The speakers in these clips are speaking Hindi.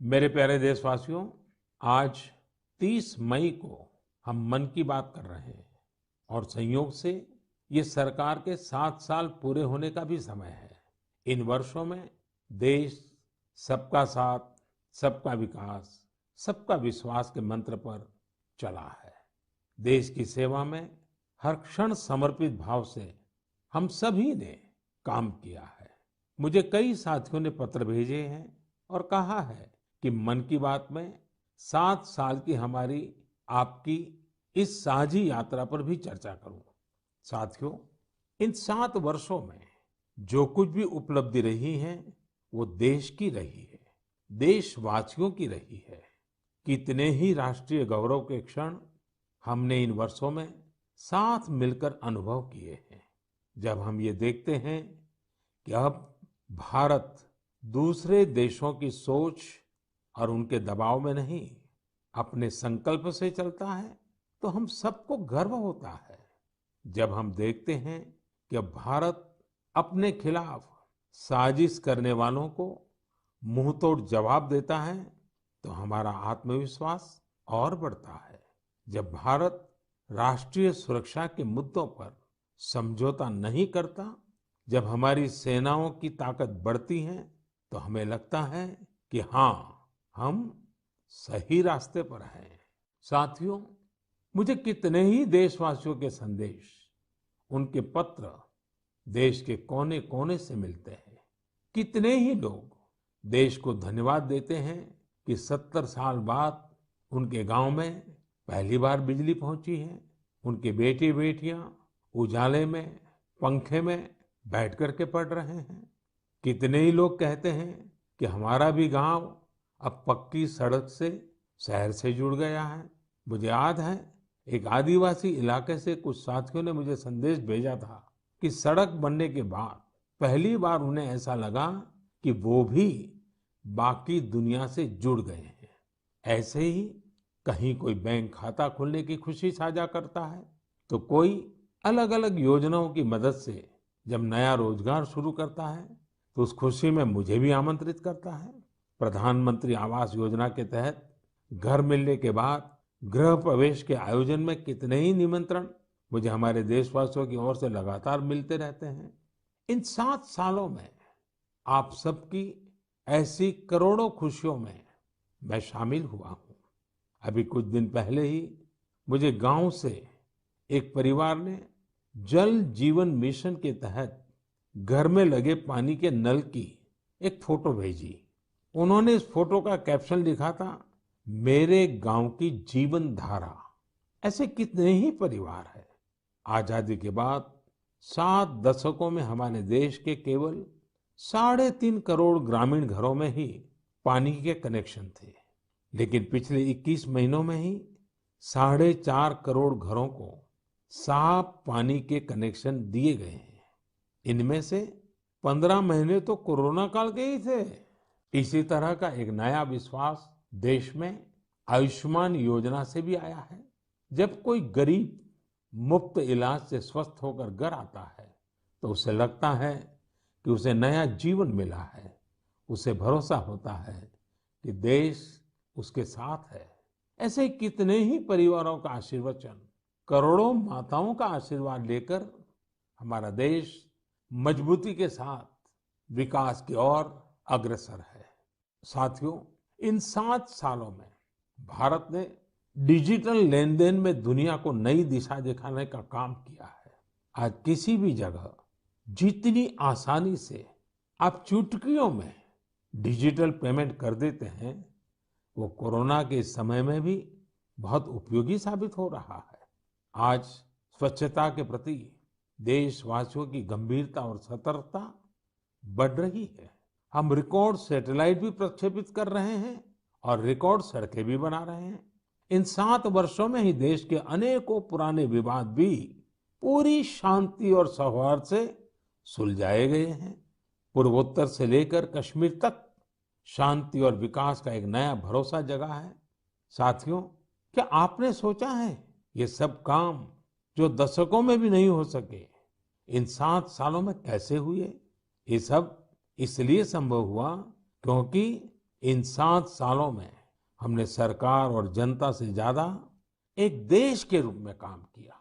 मेरे प्यारे देशवासियों, आज 30 मई को हम मन की बात कर रहे हैं और संयोग से ये सरकार के 7 साल पूरे होने का भी समय है। इन वर्षों में देश सबका साथ, सबका विकास, सबका विश्वास के मंत्र पर चला है। देश की सेवा में हर क्षण समर्पित भाव से हम सभी ने काम किया है। मुझे कई साथियों ने पत्र भेजे हैं और कहा है कि मन की बात में 7 साल की हमारी आपकी इस साझी यात्रा पर भी चर्चा करूं। साथियों, इन 7 वर्षों में जो कुछ भी उपलब्धि रही है वो देश की रही है, देशवासियों की रही है। कितने ही राष्ट्रीय गौरव के क्षण हमने इन वर्षों में साथ मिलकर अनुभव किए हैं। जब हम ये देखते हैं कि अब भारत दूसरे देशों की सोच और उनके दबाव में नहीं, अपने संकल्प से चलता है, तो हम सबको गर्व होता है। जब हम देखते हैं कि अब भारत अपने खिलाफ साजिश करने वालों को मुंहतोड़ जवाब देता है, तो हमारा आत्मविश्वास और बढ़ता है। जब भारत राष्ट्रीय सुरक्षा के मुद्दों पर समझौता नहीं करता, जब हमारी सेनाओं की ताकत बढ़ती है, तो हमें लगता है कि हाँ, हम सही रास्ते पर हैं। साथियों, मुझे कितने ही देशवासियों के संदेश, उनके पत्र देश के कोने-कोने से मिलते हैं। कितने ही लोग देश को धन्यवाद देते हैं कि 70 साल बाद उनके गांव में पहली बार बिजली पहुंची है। उनके बेटे-बेटियां उजाले में, पंखे में बैठ करके पढ़ रहे हैं। कितने ही लोग कहते हैं कि हमारा भी गांव अब पक्की सड़क से शहर से जुड़ गया है। मुझे याद है, एक आदिवासी इलाके से कुछ साथियों ने मुझे संदेश भेजा था कि सड़क बनने के बाद पहली बार उन्हें ऐसा लगा कि वो भी बाकी दुनिया से जुड़ गए हैं। ऐसे ही कहीं कोई बैंक खाता खोलने की खुशी साझा करता है, तो कोई अलग-अलग योजनाओं की मदद से जब नया रोजगार शुरू करता है, तो उस खुशी में मुझे भी आमंत्रित करता है। प्रधानमंत्री आवास योजना के तहत घर मिलने के बाद गृह प्रवेश के आयोजन में कितने ही निमंत्रण मुझे हमारे देशवासियों की ओर से लगातार मिलते रहते हैं। इन 7 सालों में आप सबकी ऐसी करोड़ों खुशियों में मैं शामिल हुआ हूँ। अभी कुछ दिन पहले ही मुझे गांव से एक परिवार ने जल जीवन मिशन के तहत घर में लगे पानी के नल की एक फोटो भेजी। उन्होंने इस फोटो का कैप्शन लिखा था, मेरे गांव की जीवन धारा। ऐसे कितने ही परिवार हैं। आजादी के बाद 7 दशकों में हमारे देश के केवल 3.5 करोड़ ग्रामीण घरों में ही पानी के कनेक्शन थे, लेकिन पिछले 21 महीनों में ही 4.5 करोड़ घरों को साफ पानी के कनेक्शन दिए गए हैं। इनमें से 15 महीने तो कोरोना काल के ही थे। इसी तरह का एक नया विश्वास देश में आयुष्मान योजना से भी आया है। जब कोई गरीब मुफ्त इलाज से स्वस्थ होकर घर आता है, तो उसे लगता है कि उसे नया जीवन मिला है। उसे भरोसा होता है कि देश उसके साथ है। ऐसे ही कितने ही परिवारों का आशीर्वचन, करोड़ों माताओं का आशीर्वाद लेकर हमारा देश मजबूती के साथ विकास की ओर अग्रसर है। साथियों, इन 7 सालों में भारत ने डिजिटल लेन-देन में दुनिया को नई दिशा दिखाने का काम किया है। आज किसी भी जगह जितनी आसानी से आप चुटकियों में डिजिटल पेमेंट कर देते हैं, वो कोरोना के इस समय में भी बहुत उपयोगी साबित हो रहा है। आज स्वच्छता के प्रति देशवासियों की गंभीरता और सतर्कता बढ़ रही है। हम रिकॉर्ड सैटेलाइट भी प्रक्षेपित कर रहे हैं और रिकॉर्ड सड़कें भी बना रहे हैं। इन 7 वर्षों में ही देश के अनेकों पुराने विवाद भी पूरी शांति और सौहार्द से सुलझाए गए हैं। पूर्वोत्तर से लेकर कश्मीर तक शांति और विकास का एक नया भरोसा जगा है। साथियों, क्या आपने सोचा है ये सब काम जो दशकों में भी नहीं हो सके, इन 7 सालों में कैसे हुए? ये सब इसलिए संभव हुआ क्योंकि इन 7 सालों में हमने सरकार और जनता से ज्यादा एक देश के रूप में काम किया,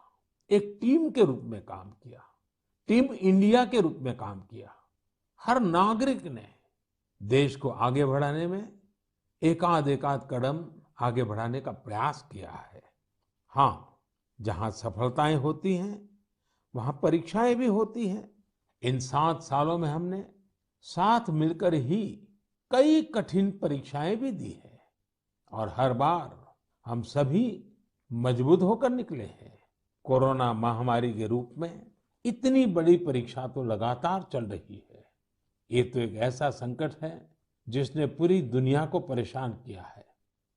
एक टीम के रूप में काम किया, टीम इंडिया के रूप में काम किया। हर नागरिक ने देश को आगे बढ़ाने में एकाध कदम आगे बढ़ाने का प्रयास किया है। हाँ, जहां सफलताएं होती हैं, वहां परीक्षाएं भी होती हैं। इन 7 सालों में हमने साथ मिलकर ही कई कठिन परीक्षाएं भी दी है और हर बार हम सभी मजबूत होकर निकले हैं। कोरोना महामारी के रूप में इतनी बड़ी परीक्षा तो लगातार चल रही है। ये तो एक ऐसा संकट है जिसने पूरी दुनिया को परेशान किया है।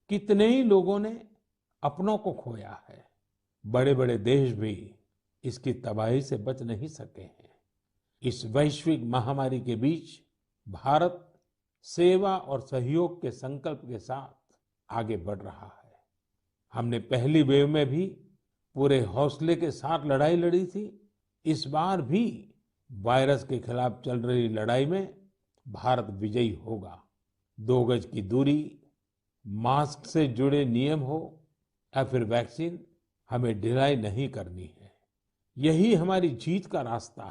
कितने ही लोगों ने अपनों को खोया है। बड़े बड़े देश भी इसकी तबाही से बच नहीं सके हैं। इस वैश्विक महामारी के बीच भारत सेवा और सहयोग के संकल्प के साथ आगे बढ़ रहा है। हमने पहली वेव में भी पूरे हौसले के साथ लड़ाई लड़ी थी। इस बार भी वायरस के खिलाफ चल रही लड़ाई में भारत विजयी होगा। 2 गज की दूरी, मास्क से जुड़े नियम हो या फिर वैक्सीन, हमें ढिलाई नहीं करनी है। यही हमारी जीत का रास्ता है।